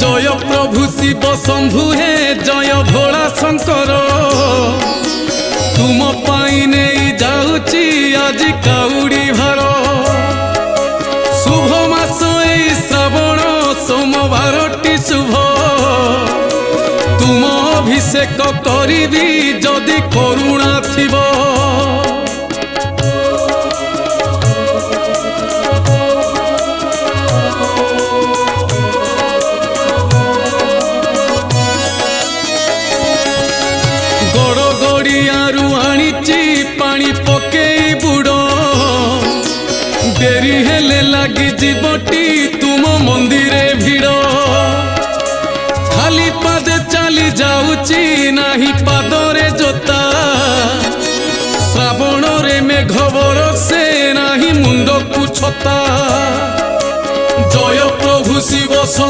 जय प्रभु शिव शंभु हे जय भोला शंकर तुम पाई नहीं जाऊची आज काउड़ी भार शुभ मास ए श्रावण सोमवारटी शुभ तुम अभिषेक करी जदि करुणा थिबो गड़गड़ियारू आनीची पानी पकेई बुड़ डेरी हेले लगी जीवटी तुम मंदिरे भिड़ खाली पादे चली जाऊची नाही पादरे जोता श्रावण रे मेघ बरसे नाही मुंड को छता जय प्रभु शिव।